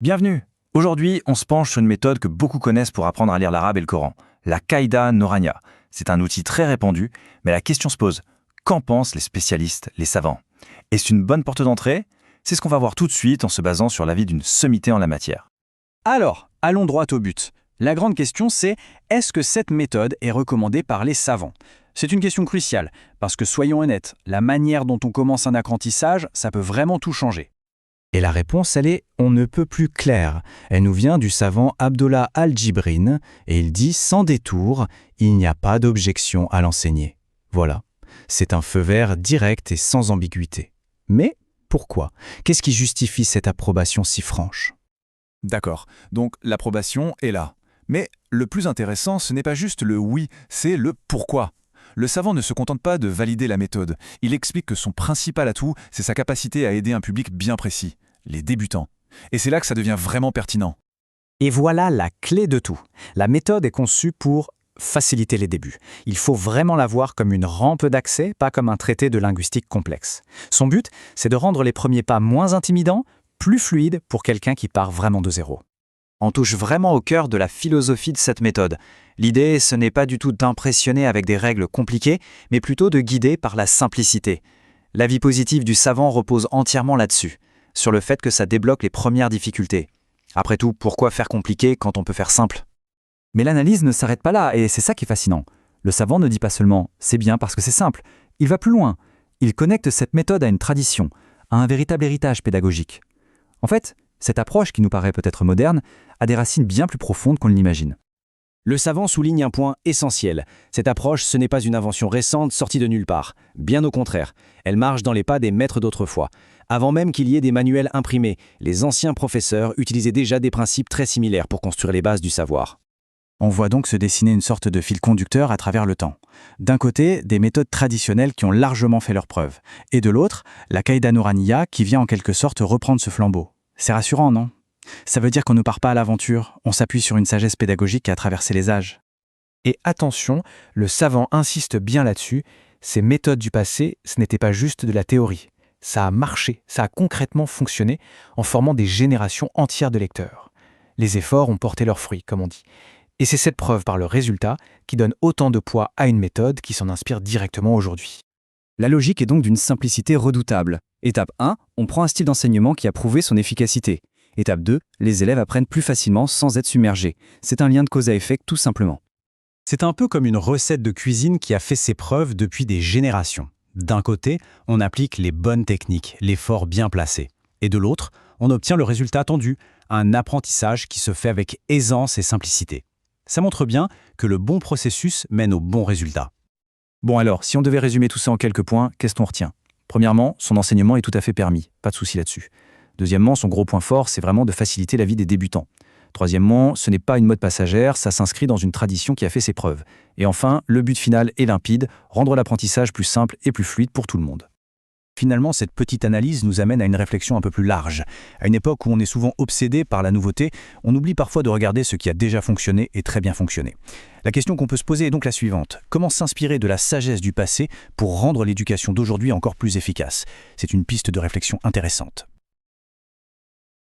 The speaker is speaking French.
Bienvenue. Aujourd'hui, on se penche sur une méthode que beaucoup connaissent pour apprendre à lire l'arabe et le Coran, la Qaïda Nourania. C'est un outil très répandu, mais la question se pose, qu'en pensent les spécialistes, les savants? Est-ce une bonne porte d'entrée? C'est ce qu'on va voir tout de suite en se basant sur l'avis d'une sommité en la matière. Alors, allons droit au but. La grande question c'est, est-ce que cette méthode est recommandée par les savants? C'est une question cruciale, parce que soyons honnêtes, la manière dont on commence un apprentissage, ça peut vraiment tout changer. Et la réponse, elle est « on ne peut plus claire ». Elle nous vient du savant Abdollah Al-Jibrin, et il dit sans détour, il n'y a pas d'objection à l'enseigner. Voilà, c'est un feu vert direct et sans ambiguïté. Mais pourquoi? Qu'est-ce qui justifie cette approbation si franche? D'accord, donc l'approbation est là. Mais le plus intéressant, ce n'est pas juste le oui, c'est le pourquoi. Le savant ne se contente pas de valider la méthode. Il explique que son principal atout, c'est sa capacité à aider un public bien précis, les débutants. Et c'est là que ça devient vraiment pertinent. Et voilà la clé de tout. La méthode est conçue pour faciliter les débuts. Il faut vraiment la voir comme une rampe d'accès, pas comme un traité de linguistique complexe. Son but, c'est de rendre les premiers pas moins intimidants, plus fluides pour quelqu'un qui part vraiment de zéro. On touche vraiment au cœur de la philosophie de cette méthode. L'idée, ce n'est pas du tout d'impressionner avec des règles compliquées, mais plutôt de guider par la simplicité. L'avis positif du savant repose entièrement là-dessus, sur le fait que ça débloque les premières difficultés. Après tout, pourquoi faire compliqué quand on peut faire simple? Mais l'analyse ne s'arrête pas là, et c'est ça qui est fascinant. Le savant ne dit pas seulement « c'est bien parce que c'est simple », il va plus loin. Il connecte cette méthode à une tradition, à un véritable héritage pédagogique. En fait, cette approche, qui nous paraît peut-être moderne, a des racines bien plus profondes qu'on ne l'imagine. Le savant souligne un point essentiel. Cette approche, ce n'est pas une invention récente sortie de nulle part. Bien au contraire, elle marche dans les pas des maîtres d'autrefois. Avant même qu'il y ait des manuels imprimés, les anciens professeurs utilisaient déjà des principes très similaires pour construire les bases du savoir. On voit donc se dessiner une sorte de fil conducteur à travers le temps. D'un côté, des méthodes traditionnelles qui ont largement fait leurs preuves. Et de l'autre, la Qaïda Nourania qui vient en quelque sorte reprendre ce flambeau. C'est rassurant, non? Ça veut dire qu'on ne part pas à l'aventure, on s'appuie sur une sagesse pédagogique qui a traversé les âges. Et attention, le savant insiste bien là-dessus, ces méthodes du passé, ce n'était pas juste de la théorie. Ça a marché, ça a concrètement fonctionné en formant des générations entières de lecteurs. Les efforts ont porté leurs fruits, comme on dit. Et c'est cette preuve par le résultat qui donne autant de poids à une méthode qui s'en inspire directement aujourd'hui. La logique est donc d'une simplicité redoutable. Étape 1, on prend un style d'enseignement qui a prouvé son efficacité. Étape 2, les élèves apprennent plus facilement sans être submergés. C'est un lien de cause à effet tout simplement. C'est un peu comme une recette de cuisine qui a fait ses preuves depuis des générations. D'un côté, on applique les bonnes techniques, l'effort bien placé. Et de l'autre, on obtient le résultat attendu, un apprentissage qui se fait avec aisance et simplicité. Ça montre bien que le bon processus mène au bon résultat. Bon alors, si on devait résumer tout ça en quelques points, qu'est-ce qu'on retient? Premièrement, son enseignement est tout à fait permis, pas de souci là-dessus. Deuxièmement, son gros point fort, c'est vraiment de faciliter la vie des débutants. Troisièmement, ce n'est pas une mode passagère, ça s'inscrit dans une tradition qui a fait ses preuves. Et enfin, le but final est limpide, rendre l'apprentissage plus simple et plus fluide pour tout le monde. Finalement, cette petite analyse nous amène à une réflexion un peu plus large. À une époque où on est souvent obsédé par la nouveauté, on oublie parfois de regarder ce qui a déjà fonctionné et très bien fonctionné. La question qu'on peut se poser est donc la suivante. Comment s'inspirer de la sagesse du passé pour rendre l'éducation d'aujourd'hui encore plus efficace? C'est une piste de réflexion intéressante.